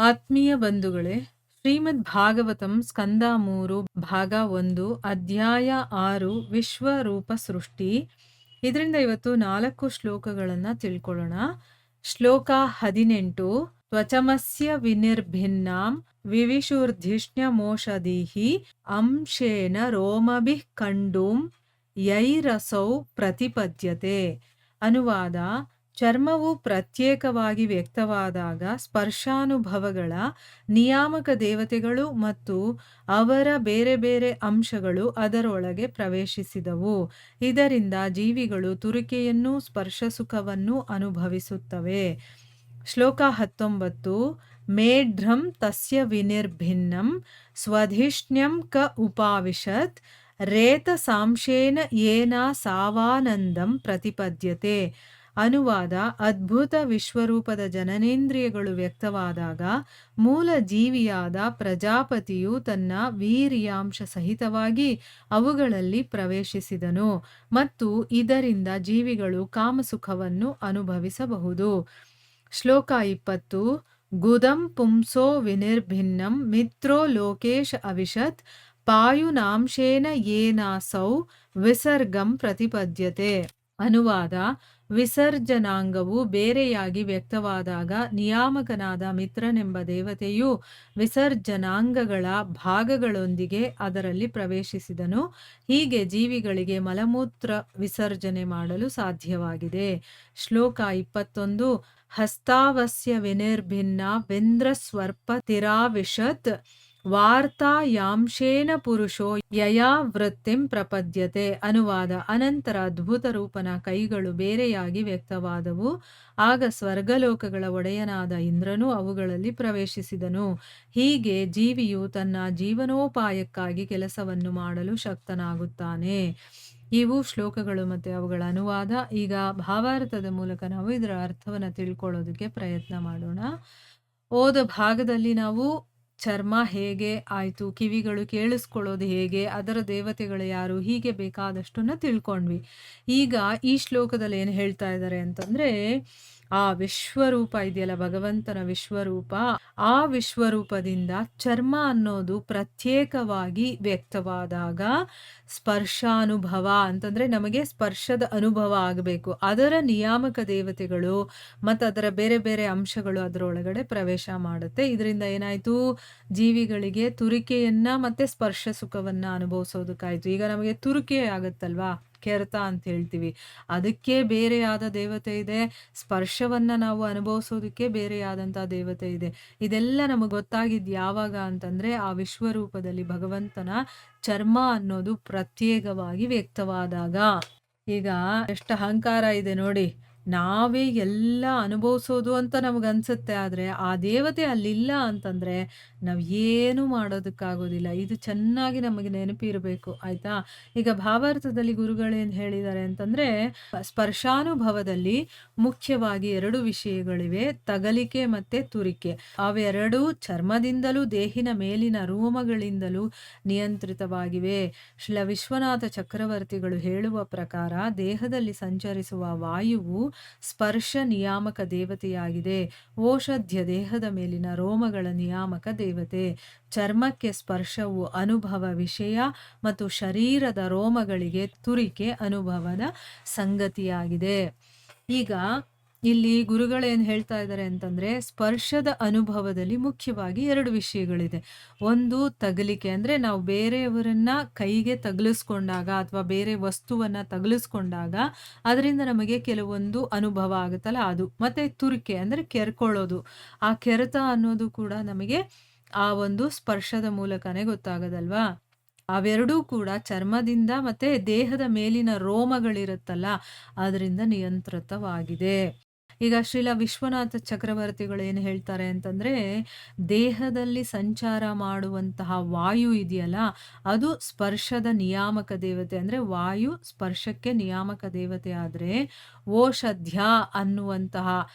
ಆತ್ಮೀಯ ಬಂಧುಗಳೇ, ಶ್ರೀಮದ್ ಭಾಗವತಂ ಸ್ಕಂದ 3 ಭಾಗ 1 ಅಧ್ಯಾಯ 6 ವಿಶ್ವರೂಪ ಸೃಷ್ಟಿ. ಇದರಿಂದ ಇವತ್ತು 4 ಶ್ಲೋಕಗಳನ್ನು ತಿಳ್ಕೊಳ್ಳೋಣ. ಶ್ಲೋಕ 18 ತ್ವಚಮಸ್ಯ ವಿನಿರ್ಭಿನ್ನಾಂ ವಿವಿಶುರ್ಧಿಷ್ಣ್ಯಮೋಷಧೀಃ ಅಂಶೇನ ರೋಮಭಿಃ ಕಂಡೂಂ ಯೈರಸೌ ಪ್ರತಿಪದ್ಯತೆ. ಅನುವಾದ: ಚರ್ಮವು ಪ್ರತ್ಯೇಕವಾಗಿ ವ್ಯಕ್ತವಾದಾಗ ಸ್ಪರ್ಶಾನುಭವಗಳ ನಿಯಾಮಕ ದೇವತೆಗಳು ಮತ್ತು ಅವರ ಬೇರೆ ಬೇರೆ ಅಂಶಗಳು ಅದರೊಳಗೆ ಪ್ರವೇಶಿಸಿದವು. ಇದರಿಂದ ಜೀವಿಗಳು ತುರಿಕೆಯನ್ನು ಸ್ಪರ್ಶ ಸುಖವನ್ನು ಅನುಭವಿಸುತ್ತವೆ. ಶ್ಲೋಕ 19 ಮೇಢ್ರಂ ತಸ್ಯ ವಿನಿರ್ಭಿನ್ನಂ ಸ್ವಧಿಷ್ಣ್ಯಂ ಕ ಉಪಾವಿಶತ್ ರೇತ ಸಾಂಶೇನ ಯೇನ ಸಾವಾನಂದಂ ಪ್ರತಿಪದ್ಯತೆ. ಅನುವಾದ: ಅದ್ಭುತ ವಿಶ್ವರೂಪದ ಜನನೇಂದ್ರಿಯಗಳು ವ್ಯಕ್ತವಾದಾಗ ಮೂಲ ಜೀವಿಯಾದ ಪ್ರಜಾಪತಿಯು ತನ್ನ ವೀರ್ಯಾಂಶ ಸಹಿತವಾಗಿ ಅವುಗಳಲ್ಲಿ ಪ್ರವೇಶಿಸಿದನು ಮತ್ತು ಇದರಿಂದ ಜೀವಿಗಳು ಕಾಮಸುಖವನ್ನು ಅನುಭವಿಸಬಹುದು. ಶ್ಲೋಕ 20 ಗುದಂ ಪುಂಸೋ ವಿನಿರ್ಭಿನ್ನಂ ಮಿತ್ರೋ ಲೋಕೇಶ ಅವಿಶತ್ ಪಾಯುನಾಂಶೇನ ಯೇನಾಸೌ ವಿಸರ್ಗಂ ಪ್ರತಿಪದ್ಯತೆ. ಅನುವಾದ: ವಿಸರ್ಜನಾಂಗವು ಬೇರೆಯಾಗಿ ವ್ಯಕ್ತವಾದಾಗ ನಿಯಾಮಕನಾದ ಮಿತ್ರನೆಂಬ ದೇವತೆಯು ವಿಸರ್ಜನಾಂಗಗಳ ಭಾಗಗಳೊಂದಿಗೆ ಅದರಲ್ಲಿ ಪ್ರವೇಶಿಸಿದನು. ಹೀಗೆ ಜೀವಿಗಳಿಗೆ ಮಲಮೂತ್ರ ವಿಸರ್ಜನೆ ಮಾಡಲು ಸಾಧ್ಯವಾಗಿದೆ. ಶ್ಲೋಕ 21 ಹಸ್ತಾವಸ್ಯ ವಿನಿರ್ಭಿನ್ನ ವೇಂದ್ರಸ್ವರ್ಪತಿರಾವಿಶತ್ ವಾರ್ತಾಯಾಂಶೇನ ಪುರುಷೋ ಯಯಾ ವೃತ್ತಿಂ ಪ್ರಪದ್ಯತೆ. ಅನುವಾದ: ಅನಂತರ ಅದ್ಭುತ ರೂಪನ ಕೈಗಳು ಬೇರೆಯಾಗಿ ವ್ಯಕ್ತವಾದವು. ಆಗ ಸ್ವರ್ಗಲೋಕಗಳ ಒಡೆಯನಾದ ಇಂದ್ರನು ಅವುಗಳಲ್ಲಿ ಪ್ರವೇಶಿಸಿದನು. ಹೀಗೆ ಜೀವಿಯು ತನ್ನ ಜೀವನೋಪಾಯಕ್ಕಾಗಿ ಕೆಲಸವನ್ನು ಮಾಡಲು ಶಕ್ತನಾಗುತ್ತಾನೆ. ಇವು ಶ್ಲೋಕಗಳು ಮತ್ತು ಅವುಗಳ ಅನುವಾದ. ಈಗ ಭಾವಾರ್ಥದ ಮೂಲಕ ನಾವು ಇದರ ಅರ್ಥವನ್ನು ತಿಳ್ಕೊಳ್ಳೋದಕ್ಕೆ ಪ್ರಯತ್ನ ಮಾಡೋಣ. ಹೋದ ಭಾಗದಲ್ಲಿ ನಾವು ಚರ್ಮ ಹೇಗೆ ಆಯಿತು, ಕಿವಿಗಳು ಕೇಳಿಸ್ಕೊಳ್ಳೋದು ಹೇಗೆ, ಅದರ ದೇವತೆಗಳು ಯಾರು, ಹೀಗೆ ಬೇಕಾದಷ್ಟನ್ನು ತಿಳ್ಕೊಂಡ್ವಿ. ಈಗ ಈ ಶ್ಲೋಕದಲ್ಲಿ ಏನು ಹೇಳ್ತಾ ಇದ್ದಾರೆ ಅಂತಂದರೆ, ಆ ವಿಶ್ವರೂಪ ಇದೆಯಲ್ಲ, ಭಗವಂತನ ವಿಶ್ವರೂಪ, ಆ ವಿಶ್ವರೂಪದಿಂದ ಚರ್ಮ ಅನ್ನೋದು ಪ್ರತ್ಯೇಕವಾಗಿ ವ್ಯಕ್ತವಾದಾಗ ಸ್ಪರ್ಶಾನುಭವ ಅಂತಂದರೆ ನಮಗೆ ಸ್ಪರ್ಶದ ಅನುಭವ ಆಗಬೇಕು. ಅದರ ನಿಯಾಮಕ ದೇವತೆಗಳು ಮತ್ತು ಅದರ ಬೇರೆ ಬೇರೆ ಅಂಶಗಳು ಅದರೊಳಗಡೆ ಪ್ರವೇಶ ಮಾಡುತ್ತೆ. ಇದರಿಂದ ಏನಾಯಿತು, ಜೀವಿಗಳಿಗೆ ತುರಿಕೆಯನ್ನು ಮತ್ತು ಸ್ಪರ್ಶ ಸುಖವನ್ನು ಅನುಭವಿಸೋದಕ್ಕಾಯಿತು. ಈಗ ನಮಗೆ ತುರಿಕೆ ಆಗುತ್ತಲ್ವಾ, ಕೆರೆತ ಅಂತ ಹೇಳ್ತೀವಿ, ಅದಕ್ಕೆ ಬೇರೆಯಾದ ದೇವತೆ ಇದೆ. ಸ್ಪರ್ಶವನ್ನು ನಾವು ಅನುಭವಿಸೋದಕ್ಕೆ ಬೇರೆಯಾದಂಥ ದೇವತೆ ಇದೆ. ಇದೆಲ್ಲ ನಮಗೆ ಗೊತ್ತಾಗಿದ್ದು ಯಾವಾಗ ಅಂತಂದರೆ ಆ ವಿಶ್ವರೂಪದಲ್ಲಿ ಭಗವಂತನ ಚರ್ಮ ಅನ್ನೋದು ಪ್ರತ್ಯೇಕವಾಗಿ ವ್ಯಕ್ತವಾದಾಗ. ಈಗ ಎಷ್ಟು ಅಹಂಕಾರ ಇದೆ ನೋಡಿ, ನಾವೇ ಎಲ್ಲ ಅನುಭವಿಸೋದು ಅಂತ ನಮಗನ್ಸುತ್ತೆ. ಆದರೆ ಆ ದೇವತೆ ಅಲ್ಲಿಲ್ಲ ಅಂತಂದರೆ ನಾವು ಏನೂ ಮಾಡೋದಕ್ಕಾಗೋದಿಲ್ಲ. ಇದು ಚೆನ್ನಾಗಿ ನಮಗೆ ನೆನಪಿರಬೇಕು, ಆಯಿತಾ. ಈಗ ಭಾವಾರ್ಥದಲ್ಲಿ ಗುರುಗಳೇನು ಹೇಳಿದ್ದಾರೆ ಅಂತಂದರೆ, ಸ್ಪರ್ಶಾನುಭವದಲ್ಲಿ ಮುಖ್ಯವಾಗಿ 2 ವಿಷಯಗಳಿವೆ, ತಗಲಿಕೆ ಮತ್ತು ತುರಿಕೆ. ಅವೆರಡೂ ಚರ್ಮದಿಂದಲೂ ದೇಹಿನ ಮೇಲಿನ ರೋಮಗಳಿಂದಲೂ ನಿಯಂತ್ರಿತವಾಗಿವೆ. ಶ್ರೀ ವಿಶ್ವನಾಥ ಚಕ್ರವರ್ತಿಗಳು ಹೇಳುವ ಪ್ರಕಾರ ದೇಹದಲ್ಲಿ ಸಂಚರಿಸುವ ವಾಯುವು ಸ್ಪರ್ಶ ನಿಯಾಮಕ ದೇವತೆಯಾಗಿದೆ. ಓಷಧ್ಯ ದೇಹದ ಮೇಲಿನ ರೋಮಗಳ ನಿಯಾಮಕ ದೇವತೆ. ಚರ್ಮಕ್ಕೆ ಸ್ಪರ್ಶವು ಅನುಭವ ವಿಷಯ ಮತ್ತು ಶರೀರದ ರೋಮಗಳಿಗೆ ತುರಿಕೆ ಅನುಭವದ ಸಂಗತಿಯಾಗಿದೆ. ಈಗ ಇಲ್ಲಿ ಗುರುಗಳೇನು ಹೇಳ್ತಾ ಇದ್ದಾರೆ ಅಂತಂದರೆ, ಸ್ಪರ್ಶದ ಅನುಭವದಲ್ಲಿ ಮುಖ್ಯವಾಗಿ 2 ವಿಷಯಗಳಿದೆ. ಒಂದು ತಗಲಿಕೆ, ಅಂದರೆ ನಾವು ಬೇರೆಯವರನ್ನ ಕೈಗೆ ತಗಲಿಸ್ಕೊಂಡಾಗ ಅಥವಾ ಬೇರೆ ವಸ್ತುವನ್ನು ತಗಲಿಸ್ಕೊಂಡಾಗ ಅದರಿಂದ ನಮಗೆ ಕೆಲವೊಂದು ಅನುಭವ ಆಗುತ್ತಲ್ಲ ಅದು. ಮತ್ತು ತುರಿಕೆ ಅಂದರೆ ಕೆರ್ಕೊಳ್ಳೋದು. ಆ ಕೆರೆತ ಅನ್ನೋದು ಕೂಡ ನಮಗೆ ಆ ಒಂದು ಸ್ಪರ್ಶದ ಮೂಲಕನೇ ಗೊತ್ತಾಗೋದಲ್ವಾ. ಅವೆರಡೂ ಕೂಡ ಚರ್ಮದಿಂದ ಮತ್ತು ದೇಹದ ಮೇಲಿನ ರೋಮಗಳಿರುತ್ತಲ್ಲ ಅದರಿಂದ ನಿಯಂತ್ರಿತವಾಗಿದೆ. ಈಗ ಶ್ರೀಲ ವಿಶ್ವನಾಥ ಚಕ್ರವರ್ತಿಗಳು ಏನು ಹೇಳ್ತಾರೆ ಅಂತಂದರೆ, ದೇಹದಲ್ಲಿ ಸಂಚಾರ ಮಾಡುವಂತಹ ವಾಯು ಇದೆಯಲ್ಲ ಅದು ಸ್ಪರ್ಶದ ನಿಯಾಮಕ ದೇವತೆ. ಅಂದರೆ ವಾಯು ಸ್ಪರ್ಶಕ್ಕೆ ನಿಯಾಮಕ ದೇವತೆ ಆದರೆ ಓಷಧ್ಯ ಅನ್ನುವಂತಹ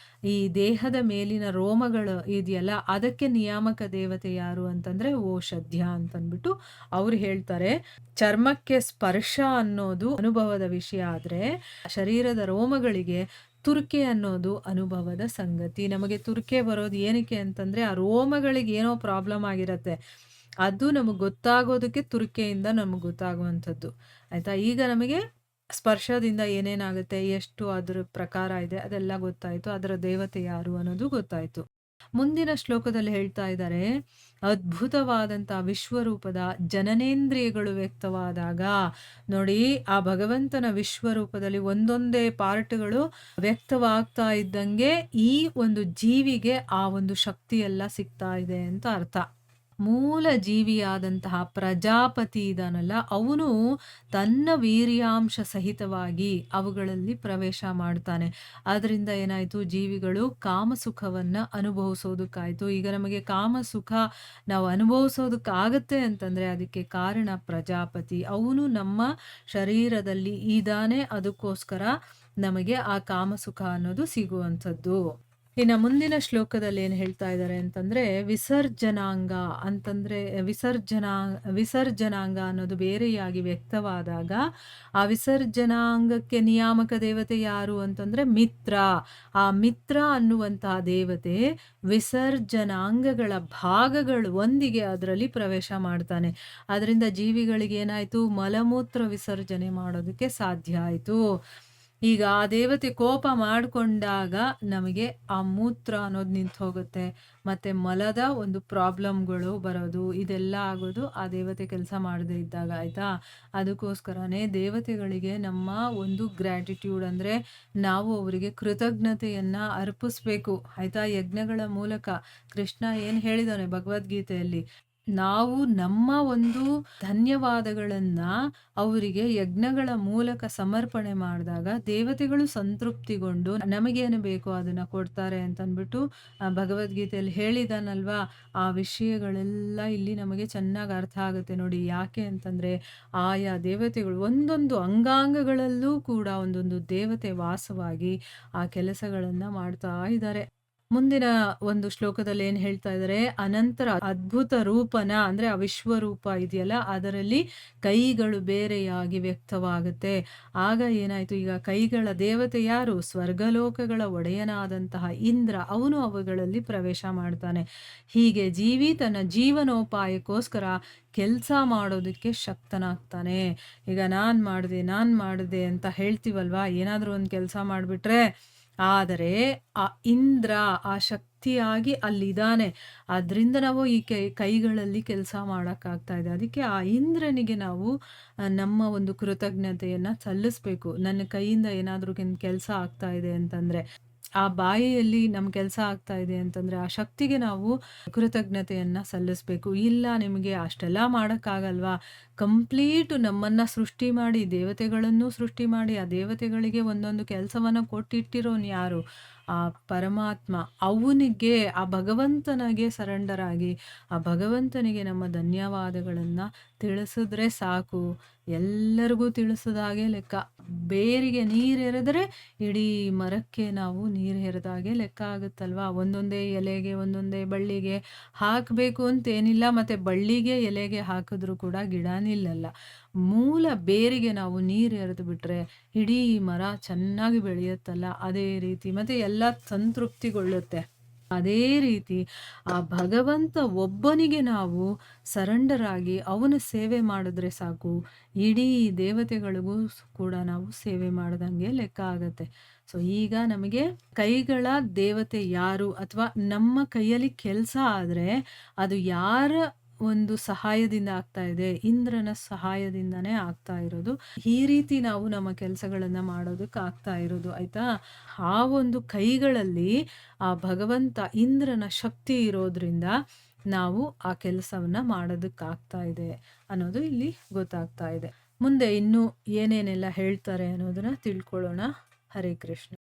ಈ ದೇಹದ ಮೇಲಿನ ರೋಮಗಳು ಇದೆಯಲ್ಲ ಅದಕ್ಕೆ ನಿಯಾಮಕ ದೇವತೆ ಯಾರು ಅಂತಂದರೆ ಓಷಧ್ಯ ಅಂತಂದ್ಬಿಟ್ಟು ಅವ್ರು ಹೇಳ್ತಾರೆ. ಚರ್ಮಕ್ಕೆ ಸ್ಪರ್ಶ ಅನ್ನೋದು ಅನುಭವದ ವಿಷಯ ಆದರೆ ಶರೀರದ ರೋಮಗಳಿಗೆ ತುರ್ಕೆ ಅನ್ನೋದು ಅನುಭವದ ಸಂಗತಿ. ನಮಗೆ ತುರ್ಕೆ ಬರೋದು ಏನಕ್ಕೆ ಅಂತಂದ್ರೆ, ಆ ರೋಮಗಳಿಗೆ ಏನೋ ಪ್ರಾಬ್ಲಮ್ ಆಗಿರತ್ತೆ. ಅದು ನಮಗೆ ಗೊತ್ತಾಗೋದಕ್ಕೆ ತುರ್ಕೆಯಿಂದ ನಮಗೆ ಗೊತ್ತಾಗುವಂಥದ್ದು. ಆಯ್ತಾ? ಈಗ ನಮಗೆ ಸ್ಪರ್ಶದಿಂದ ಏನೇನಾಗುತ್ತೆ, ಎಷ್ಟು ಅದ್ರ ಪ್ರಕಾರ ಇದೆ ಅದೆಲ್ಲ ಗೊತ್ತಾಯ್ತು. ಅದರ ದೇವತೆ ಯಾರು ಅನ್ನೋದು ಗೊತ್ತಾಯ್ತು. ಮುಂದಿನ ಶ್ಲೋಕದಲ್ಲಿ ಹೇಳ್ತಾ ಇದ್ದಾರೆ, ಅದ್ಭುತವಾದಂಥ ವಿಶ್ವರೂಪದ ಜನನೇಂದ್ರಿಯಗಳು ವ್ಯಕ್ತವಾದಾಗ ನೋಡಿ, ಆ ಭಗವಂತನ ವಿಶ್ವರೂಪದಲ್ಲಿ ಒಂದೊಂದೇ ಪಾರ್ಟ್‌ಗಳು ವ್ಯಕ್ತವಾಗ್ತಾ ಇದ್ದಂಗೆ ಈ ಒಂದು ಜೀವಿಗೆ ಆ ಒಂದು ಶಕ್ತಿ ಎಲ್ಲ ಸಿಗ್ತಾ ಇದೆ ಅಂತ ಅರ್ಥ. ಮೂಲ ಜೀವಿಯಾದಂತಹ ಪ್ರಜಾಪತಿ ಇದಾನಲ್ಲ, ಅವನು ತನ್ನ ವೀರ್ಯಾಂಶ ಸಹಿತವಾಗಿ ಅವುಗಳಲ್ಲಿ ಪ್ರವೇಶ ಮಾಡ್ತಾನೆ. ಆದ್ರಿಂದ ಏನಾಯ್ತು, ಜೀವಿಗಳು ಕಾಮಸುಖವನ್ನ ಅನುಭವಿಸೋದಕ್ಕಾಯ್ತು. ಈಗ ನಮಗೆ ಕಾಮಸುಖ ನಾವು ಅನುಭವಿಸೋದಕ್ಕಾಗತ್ತೆ ಅಂತಂದ್ರೆ ಅದಕ್ಕೆ ಕಾರಣ ಪ್ರಜಾಪತಿ. ಅವನು ನಮ್ಮ ಶರೀರದಲ್ಲಿ ಇದಾನೆ, ಅದಕ್ಕೋಸ್ಕರ ನಮಗೆ ಆ ಕಾಮಸುಖ ಅನ್ನೋದು ಸಿಗುವಂಥದ್ದು. ಇನ್ನ ಮುಂದಿನ ಶ್ಲೋಕದಲ್ಲಿ ಏನ್ ಹೇಳ್ತಾ ಇದ್ದಾರೆ ಅಂತಂದ್ರೆ, ವಿಸರ್ಜನಾಂಗ ಅಂತಂದ್ರೆ ವಿಸರ್ಜನಾಂಗ ಅನ್ನೋದು ಬೇರೆಯಾಗಿ ವ್ಯಕ್ತವಾದಾಗ, ಆ ವಿಸರ್ಜನಾಂಗಕ್ಕೆ ನಿಯಾಮಕ ದೇವತೆ ಯಾರು ಅಂತಂದ್ರೆ ಮಿತ್ರ. ಆ ಮಿತ್ರ ಅನ್ನುವಂತಹ ದೇವತೆ ವಿಸರ್ಜನಾಂಗಗಳ ಭಾಗಗಳು ಒಂದಿಗೆ ಅದರಲ್ಲಿ ಪ್ರವೇಶ ಮಾಡ್ತಾನೆ. ಅದರಿಂದ ಜೀವಿಗಳಿಗೆ ಏನಾಯ್ತು, ಮಲಮೂತ್ರ ವಿಸರ್ಜನೆ ಮಾಡೋದಕ್ಕೆ ಸಾಧ್ಯ ಆಯ್ತು. ಈಗ ಆ ದೇವತೆ ಕೋಪ ಮಾಡ್ಕೊಂಡಾಗ ನಮಗೆ ಆ ಮೂತ್ರ ಅನ್ನೋದು ನಿಂತು ಹೋಗುತ್ತೆ. ಮತ್ತೆ ಮಲದ ಒಂದು ಪ್ರಾಬ್ಲಮ್‌ಗಳು ಬರೋದು, ಇದೆಲ್ಲ ಆಗೋದು ಆ ದೇವತೆ ಕೆಲಸ ಮಾಡದೇ ಇದ್ದಾಗ. ಆಯ್ತಾ? ಅದಕ್ಕೋಸ್ಕರನೇ ದೇವತೆಗಳಿಗೆ ನಮ್ಮ ಒಂದು ಗ್ರ್ಯಾಟಿಟ್ಯೂಡ್ ಅಂದ್ರೆ ನಾವು ಅವರಿಗೆ ಕೃತಜ್ಞತೆಯನ್ನ ಅರ್ಪಿಸ್ಬೇಕು. ಆಯ್ತಾ? ಯಜ್ಞಗಳ ಮೂಲಕ ಕೃಷ್ಣ ಏನ್ ಹೇಳಿದಾನೆ ಭಗವದ್ಗೀತೆಯಲ್ಲಿ, ನಾವು ನಮ್ಮ ಒಂದು ಧನ್ಯವಾದಗಳನ್ನ ಅವರಿಗೆ ಯಜ್ಞಗಳ ಮೂಲಕ ಸಮರ್ಪಣೆ ಮಾಡಿದಾಗ ದೇವತೆಗಳು ಸಂತೃಪ್ತಿಗೊಂಡು ನಮಗೇನು ಬೇಕೋ ಅದನ್ನ ಕೊಡ್ತಾರೆ ಅಂತಂದ್ಬಿಟ್ಟು ಭಗವದ್ಗೀತೆಯಲ್ಲಿ ಹೇಳಿದಾನಲ್ವಾ. ಆ ವಿಷಯಗಳೆಲ್ಲ ಇಲ್ಲಿ ನಮಗೆ ಚೆನ್ನಾಗಿ ಅರ್ಥ ಆಗುತ್ತೆ ನೋಡಿ. ಯಾಕೆ ಅಂತಂದ್ರೆ ಆಯಾ ದೇವತೆಗಳು ಒಂದೊಂದು ಅಂಗಾಂಗಗಳಲ್ಲೂ ಕೂಡ ಒಂದೊಂದು ದೇವತೆ ವಾಸವಾಗಿ ಆ ಕೆಲಸಗಳನ್ನ ಮಾಡ್ತಾ ಇದ್ದಾರೆ. ಮುಂದಿನ ಒಂದು ಶ್ಲೋಕದಲ್ಲಿ ಏನ್ ಹೇಳ್ತಾ ಇದ್ದಾರೆ, ಅನಂತರ ಅದ್ಭುತ ರೂಪನ ಅಂದ್ರೆ ಆ ವಿಶ್ವರೂಪ ಇದೆಯಲ್ಲ, ಅದರಲ್ಲಿ ಕೈಗಳು ಬೇರೆಯಾಗಿ ವ್ಯಕ್ತವಾಗುತ್ತೆ. ಆಗ ಏನಾಯ್ತು, ಈಗ ಕೈಗಳ ದೇವತೆ ಯಾರು, ಸ್ವರ್ಗಲೋಕಗಳ ಒಡೆಯನಾದಂತಹ ಇಂದ್ರ, ಅವನು ಅವುಗಳಲ್ಲಿ ಪ್ರವೇಶ ಮಾಡ್ತಾನೆ. ಹೀಗೆ ಜೀವಿ ತನ್ನ ಜೀವನೋಪಾಯಕ್ಕೋಸ್ಕರ ಕೆಲಸ ಮಾಡೋದಕ್ಕೆ ಶಕ್ತನಾಗ್ತಾನೆ. ಈಗ ನಾನ್ ಮಾಡ್ದೆ ಅಂತ ಹೇಳ್ತೀವಲ್ವಾ, ಏನಾದ್ರೂ ಒಂದು ಕೆಲಸ ಮಾಡ್ಬಿಟ್ರೆ, ಆದರೆ ಆ ಇಂದ್ರ ಆ ಶಕ್ತಿಯಾಗಿ ಅಲ್ಲಿದ್ದಾನೆ. ಆದ್ರಿಂದ ನಾವು ಈ ಕೈಗಳಲ್ಲಿ ಕೆಲಸ ಮಾಡಕ್ಕಾಗ್ತಾ ಇದೆ. ಅದಕ್ಕೆ ಆ ಇಂದ್ರನಿಗೆ ನಾವು ನಮ್ಮ ಒಂದು ಕೃತಜ್ಞತೆಯನ್ನ ಸಲ್ಲಿಸ್ಬೇಕು. ನನ್ನ ಕೈಯಿಂದ ಏನಾದ್ರೂ ಕೆಲಸ ಆಗ್ತಾ ಇದೆ ಅಂತಂದ್ರೆ, ಆ ಬಾಯಿಯಲ್ಲಿ ನಮ್ಮ ಕೆಲಸ ಆಗ್ತಾ ಇದೆ ಅಂತಂದ್ರೆ ಆ ಶಕ್ತಿಗೆ ನಾವು ಕೃತಜ್ಞತೆಯನ್ನ ಸಲ್ಲಿಸ್ಬೇಕು. ಇಲ್ಲ ನಿಮಗೆ ಅಷ್ಟೆಲ್ಲ ಮಾಡಕ್ಕಾಗಲ್ವಾ, ಕಂಪ್ಲೀಟ್ ನಮ್ಮನ್ನ ಸೃಷ್ಟಿ ಮಾಡಿ, ದೇವತೆಗಳನ್ನು ಸೃಷ್ಟಿ ಮಾಡಿ, ಆ ದೇವತೆಗಳಿಗೆ ಒಂದೊಂದು ಕೆಲಸವನ್ನ ಕೊಟ್ಟಿಟ್ಟಿರೋನು ಯಾರು, ಆ ಪರಮಾತ್ಮ. ಅವನಿಗೆ, ಆ ಭಗವಂತನಿಗೆ ಸರೆಂಡರ್ ಆಗಿ ಆ ಭಗವಂತನಿಗೆ ನಮ್ಮ ಧನ್ಯವಾದಗಳನ್ನ ತಿಳಿಸಿದ್ರೆ ಸಾಕು. ಎಲ್ಲರಿಗೂ ತಿಳಿಸಿದಾಗೆ ಲೆಕ್ಕ. ಬೇರಿಗೆ ನೀರೆರೆದರೆ ಇಡೀ ಮರಕ್ಕೆ ನಾವು ನೀರು ಎರೆದಾಗೆ ಲೆಕ್ಕ ಆಗುತ್ತಲ್ವಾ. ಒಂದೊಂದೇ ಎಲೆಗೆ ಒಂದೊಂದೇ ಬಳ್ಳಿಗೆ ಹಾಕಬೇಕು ಅಂತೇನಿಲ್ಲ, ಮತ್ತೆ ಬಳ್ಳಿಗೆ ಎಲೆಗೆ ಹಾಕಿದ್ರೂ ಕೂಡ ಗಿಡ ನಿಲ್ಲಲ್ಲ. ಮೂಲ ಬೇರಿಗೆ ನಾವು ನೀರು ಎರೆದು ಬಿಟ್ರೆ ಇಡೀ ಮರ ಚೆನ್ನಾಗಿ ಬೆಳೆಯುತ್ತಲ್ಲ, ಅದೇ ರೀತಿ ಮತ್ತೆ ಎಲ್ಲ ಸಂತೃಪ್ತಿಗೊಳ್ಳುತ್ತೆ. ಅದೇ ರೀತಿ ಆ ಭಗವಂತ ಒಬ್ಬನಿಗೆ ನಾವು ಸರೆಂಡರ್ ಆಗಿ ಅವನ ಸೇವೆ ಮಾಡಿದ್ರೆ ಸಾಕು, ಇಡೀ ದೇವತೆಗಳಿಗೂ ಕೂಡ ನಾವು ಸೇವೆ ಮಾಡ್ದಂಗೆ ಲೆಕ್ಕ ಆಗತ್ತೆ. ಸೊ ಈಗ ನಮಗೆ ಕೈಗಳ ದೇವತೆ ಯಾರು, ಅಥವಾ ನಮ್ಮ ಕೈಯಲ್ಲಿ ಕೆಲಸ ಆದ್ರೆ ಅದು ಯಾರ ಒಂದು ಸಹಾಯದಿಂದ ಆಗ್ತಾ ಇದೆ, ಇಂದ್ರನ ಸಹಾಯದಿಂದನೇ ಆಗ್ತಾ ಇರೋದು. ಈ ರೀತಿ ನಾವು ನಮ್ಮ ಕೆಲಸಗಳನ್ನ ಮಾಡೋದಕ್ಕೆ ಆಗ್ತಾ ಇರೋದು. ಆಯ್ತಾ? ಆ ಒಂದು ಕೈಗಳಲ್ಲಿ ಆ ಭಗವಂತ ಇಂದ್ರನ ಶಕ್ತಿ ಇರೋದ್ರಿಂದ ನಾವು ಆ ಕೆಲಸವನ್ನ ಮಾಡೋದಕ್ಕಾಗ್ತಾ ಇದೆ ಅನ್ನೋದು ಇಲ್ಲಿ ಗೊತ್ತಾಗ್ತಾ ಇದೆ. ಮುಂದೆ ಇನ್ನು ಏನೇನೆಲ್ಲ ಹೇಳ್ತಾರೆ ಅನ್ನೋದನ್ನ ತಿಳ್ಕೊಳ್ಳೋಣ. ಹರೇ ಕೃಷ್ಣ.